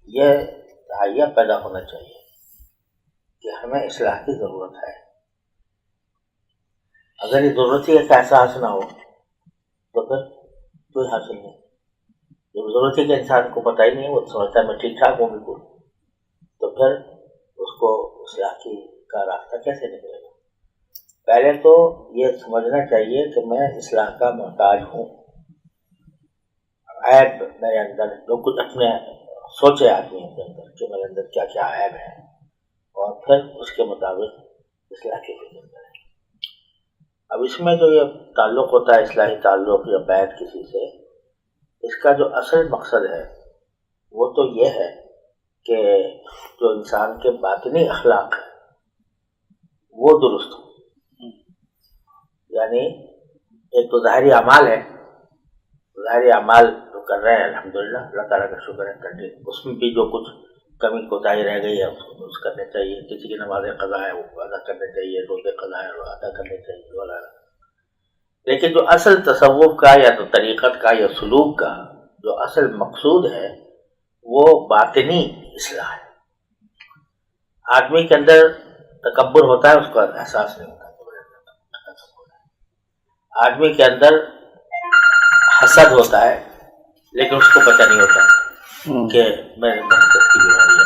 یہ تہیہ پیدا ہونا چاہیے کہ ہمیں اصلاح کی ضرورت ہے. اگر یہ ضرورت ہی کا احساس نہ ہو تو پھر کوئی حاصل نہیں. جب ضرورت ہی کہ انسان کو پتہ ہی نہیں، وہ سمجھتا ہے میں ٹھیک ٹھاک ہوں بالکل، تو پھر اس کو اصلاح کا راستہ کیسے نکلے گا؟ پہلے تو یہ سمجھنا چاہیے کہ میں اصلاح کا محتاج ہوں. عیب میرے اندر جو کچھ اپنے سوچے آدمی اپنے اندر کہ میرے اندر کیا کیا عیب ہے، اور پھر اس کے مطابق اصلاح کی فکر کریں. اب اس میں جو یہ تعلق ہوتا ہے اصلاحی تعلق یا بیعت کسی سے، اس کا جو اصل مقصد ہے وہ تو یہ ہے کہ جو انسان کے باطنی اخلاق ہے وہ درست ہو. یعنی ایک تو ظاہری اعمال ہے، ظاہری اعمال جو کر رہے ہیں الحمدللہ اللہ تعالیٰ کا شکر ہے کرنے، اس میں بھی جو کچھ کمی کوتاہی رہ گئی ہے اس کو درست کرنے چاہیے. کسی کی نماز قضا ہے وہ ادا کرنے چاہیے، روزے قضا ہے وہ ادا کرنے چاہیے وغیرہ. لیکن جو اصل تصوف کا یا تو طریقت کا یا سلوک کا جو اصل مقصود ہے وہ باطنی اصلاح ہے. آدمی کے اندر تکبر ہوتا ہے، اس کو احساس نہیں ہوتا. آدمی کے اندر حسد ہوتا ہے لیکن اس کو پتہ نہیں ہوتا کہ میرے اندر حسد کی بیماری ہے.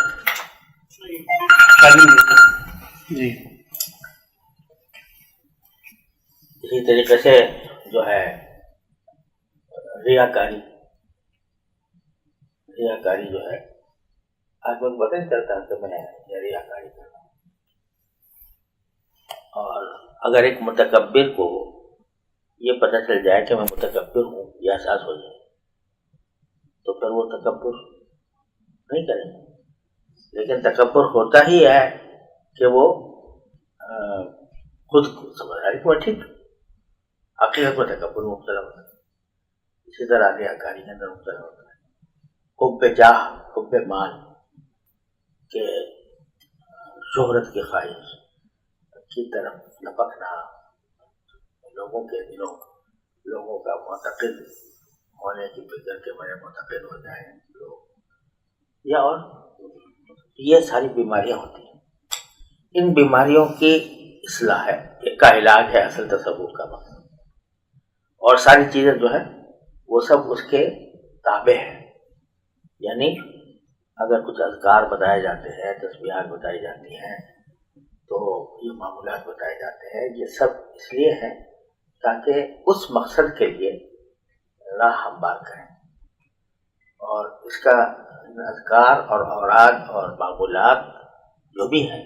اسی طریقے سے جو ہے ریاکاری جو ہے آدمی کو پتہ نہیں چلتا کہ میں ریاکاری کر رہا ہوں. اور اگر ایک متکبر کو یہ پتہ چل جائے کہ میں متکبر ہوں، یہ احساس ہو جائے تو پھر وہ تکبر نہیں کرے گا. لیکن تکبر ہوتا ہی ہے کہ وہ خود کو سمجھ رہا ہے کہ وہ ٹھیک، حقیقت میں تکبر مبتلا ہوتا ہے. اسی طرح ریاکاری کے اندر مبتلا ہوتا ہے. حب جاہ، حب مال کے شہرت کی خواہش کی طرف لپکنا، لوگوں کے دلوں، لوگوں کا معتقد ہونے کی فکر کے بڑے معتقد ہو جائیں لوگ، یا اور یہ ساری بیماریاں ہوتی ہیں. ان بیماریوں کی اصلاح ہے، ایک کا علاج ہے اصل تصوف کا مقصد. اور ساری چیزیں جو ہے وہ سب اس کے تابع ہیں. یعنی اگر کچھ اذکار بتائے جاتے ہیں، تسبیحات بتائی جاتی ہیں، تو یہ معمولات بتائے جاتے ہیں، یہ سب اس لیے ہیں تاکہ اس مقصد کے لیے راہ ہموار کریں. اور اس کا اذکار اور اوراد اور معمولات جو بھی ہیں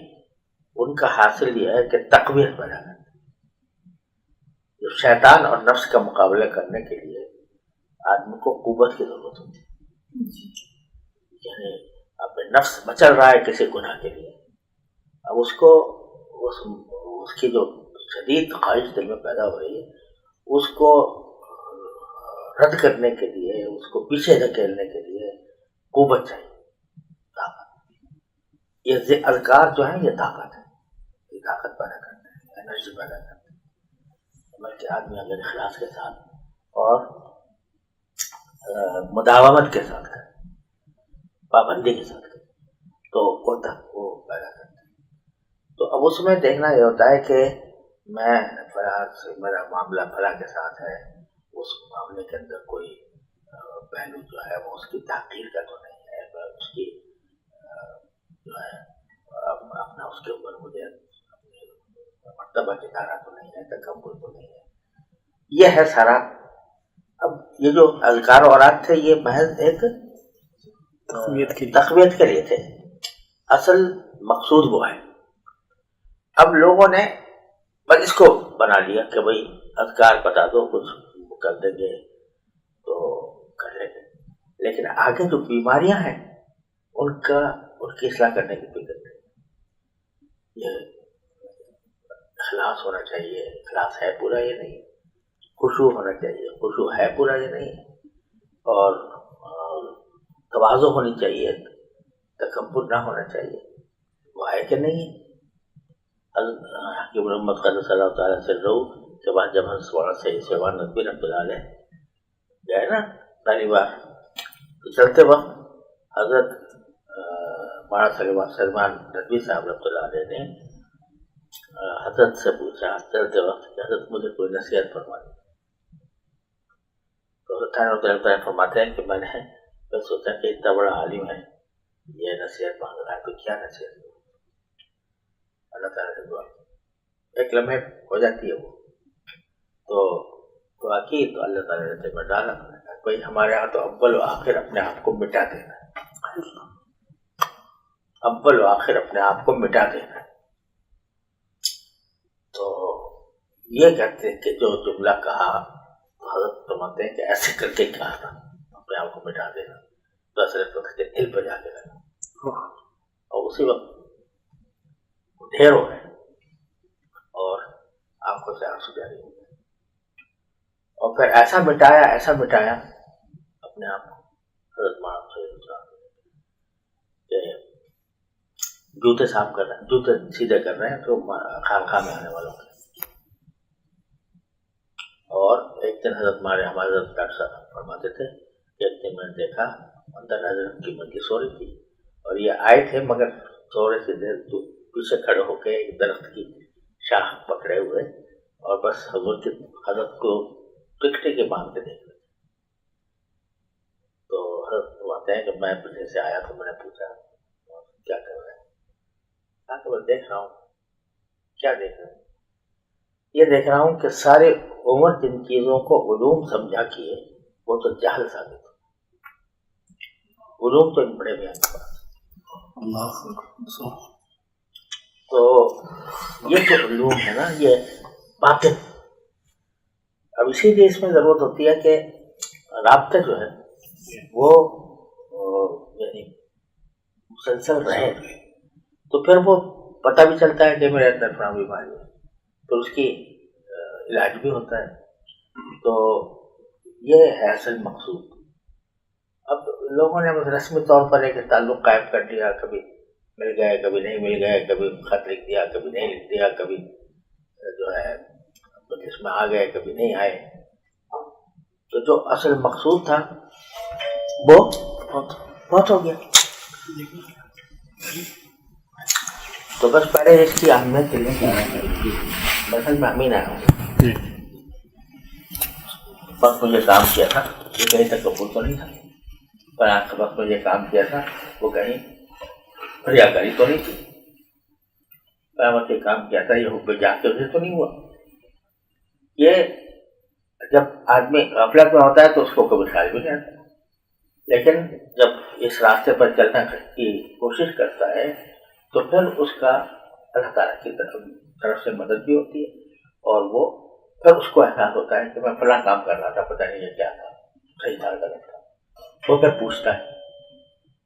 ان کا حاصل یہ ہے کہ تقویت پیدا کریں. جو شیطان اور نفس کا مقابلہ کرنے کے لیے آدمی کو قوت کی ضرورت ہوتی ہے. یعنی اب نفس مچل رہا ہے کسی گناہ کے لیے، اب اس کو اس کی جو شدید خواہش دل میں پیدا ہو رہی ہے اس کو رد کرنے کے لیے، اس کو پیچھے دھکیلنے کے لیے قوت چاہیے، طاقت. یہ اذکار جو ہے یہ طاقت ہے، یہ طاقت پیدا کرتے ہیں، انرجی پیدا کرتے ہیں. بلکہ آدمی اگر اخلاص کے ساتھ اور مداومت کے ساتھ کرے، پابندی کے ساتھ کرے تو وہ پیدا کرتے ہیں. تو اب اس میں دیکھنا یہ ہوتا ہے کہ میں میرا معاملہ فلاں کے ساتھ ہے، اس معاملے کے اندر کوئی پہلو جو ہے وہ اس کی تحقیر کا تو نہیں ہے، اس کی جو ہے اپنا اس کے اوپر مجھے مرتبہ جتانا تو نہیں ہے، تکبر تو نہیں ہے. یہ ہے سارا. اب یہ جو اذکار و اوراد تھے یہ محض ایک تقویت کے لیے تھے، اصل مقصود وہ ہے. اب لوگوں نے بس اس کو بنا لیا کہ بھئی اذکار بتا دو، کچھ کر دیں گے تو کر لیں گے. لیکن آگے جو بیماریاں ہیں ان کی اصلاح کرنے کی فکر نہیں. یہ اخلاص ہونا چاہیے، اخلاص ہے پورا یہ نہیں. خشوع ہونا چاہیے، خشوع ہے پورا یہ نہیں. اور تواضع ہونی چاہیے، تکبر نہ ہونا چاہیے، وہ ہے کہ نہیں. حکیم محمد قدس اللہ تعالیٰ سے رو کے بعد جب ہم سیوان نبی رحمۃ اللہ علیہ گئے نا پہلی بار، تو چلتے وقت حضرت مولانا سلمان ندوی صاحب رحمۃ اللہ علیہ نے حضرت سے پوچھا چلتے وقت کہ حضرت مجھے کوئی نصیحت فرمائے. تو حضرت فرماتے ہیں کہ میں سوچا کہ اتنا بڑا عالم ہے, یہ نصیحت مانگ رہا ہے تو کیا نصیحت ہو. اللہ تعالیٰ سے دعا ایک لمحے ہو جاتی ہے, وہ تو دعا کی تو اللہ تعالیٰ نے دل میں ڈالا کوئی ہمارے یہاں تو اول و آخر اپنے آپ کو مٹا دینا ہے, اول و آخر اپنے آپ کو مٹا دینا ہے. تو یہ کہتے ہیں کہ جو جملہ کہا تو حضرت فرماتے ہیں کہ ایسے کر کے کہا تھا اپنے آپ کو مٹا دینا, تو اصل کے دل پہ جا کے لگا اور اسی وقت ڈھیر ہو گئے اور آنکھوں سے آنسو جاری ہو گئے. اور پھر ایسا مٹایا اپنے آپ کو حضرت مولانا کہ جوتے صاف کر رہے ہیں, جوتے سیدھے کر رہے ہیں تو خانقاہ میں آنے والوں کے. اور ایک دن ہمارے حضرت ڈاکٹر صاحب فرماتے تھے کہ ایک دن میں نے دیکھا اندر حضرت کی مرغی سو رہی تھی اور یہ آئے تھے مگر سو رہے سے دیر پیچھے کھڑے ہو کے ایک درخت کی شاخ پکڑے ہوئے اور بس حضرت کو ٹکٹے کے باندھ کے دیکھ رہے. تو حضرت فرماتے ہیں کہ میں پیچھے سے آیا تو میں نے پوچھا کیا کر رہے ہیں. کہا کہ میں دیکھ رہا ہوں. کیا دیکھ رہے ہیں؟ یہ دیکھ رہا ہوں کہ سارے عمر جن چیزوں کو علوم سمجھا کیے وہ تو جہل ثابت ہو. علوم تو ان بڑے بیان کے پاس. تو یہ جو علوم ہے نا یہ باطن, اب اسی لیے اس میں ضرورت ہوتی ہے کہ رابطے جو ہے وہ یعنی مسلسل رہے, تو پھر وہ پتہ بھی چلتا ہے کہ میرے اندر فلاں بیماری ہے تو اس کی علاج بھی ہوتا ہے. تو یہ ہے اصل مقصود. اب لوگوں نے رسمی طور پر ایک تعلق قائم کر دیا, کبھی مل گئے کبھی نہیں مل گئے, کبھی خط لکھ دیا کبھی نہیں لکھ دیا, کبھی جو ہے اس میں آ گئے کبھی نہیں آئے. تو جو اصل مقصود تھا وہ بہت ہو گیا. تو بس پہلے اس کی اہمیت کے لیے مثلا میں امین آیا ہوں, وقت مجھے کام کیا تھا یہ کہیں تک قبول تو نہیں تھا, پر آج کے وقت مجھے کام کیا تھا وہ کہیں ریاکاری تو نہیں تھی, قیامت کے کام کیا تھا یہ حب جا کے وجہ تو نہیں ہوا. یہ جب آدمی غفلت میں ہوتا ہے تو اس کو کبھی خیال بھی نہیں آتا, لیکن جب اس راستے پر چلنے کی کوشش کرتا ہے تو پھر اس کا اللہ تعالیٰ کی طرف سے مدد بھی ہوتی ہے اور وہ پھر اس کو احساس ہوتا ہے کہ میں فلاں کام کر رہا تھا, پتہ نہیں یہ کیا تھا, صحیح تھا غلط تھا. وہ پھر پوچھتا ہے,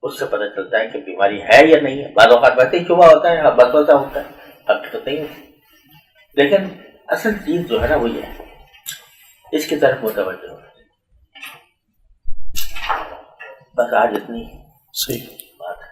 اس سے پتہ چلتا ہے کہ بیماری ہے یا نہیں ہے. بعض اوقات ویسے ہی شبہ ہوتا ہے, بس ویسا ہوتا ہے, حقیقت نہیں ہوتی. لیکن اصل چیز جو ہے نا وہ یہ ہے, اس کی طرف متوجہ ہو. بس آج اتنی صحیح بات ہے.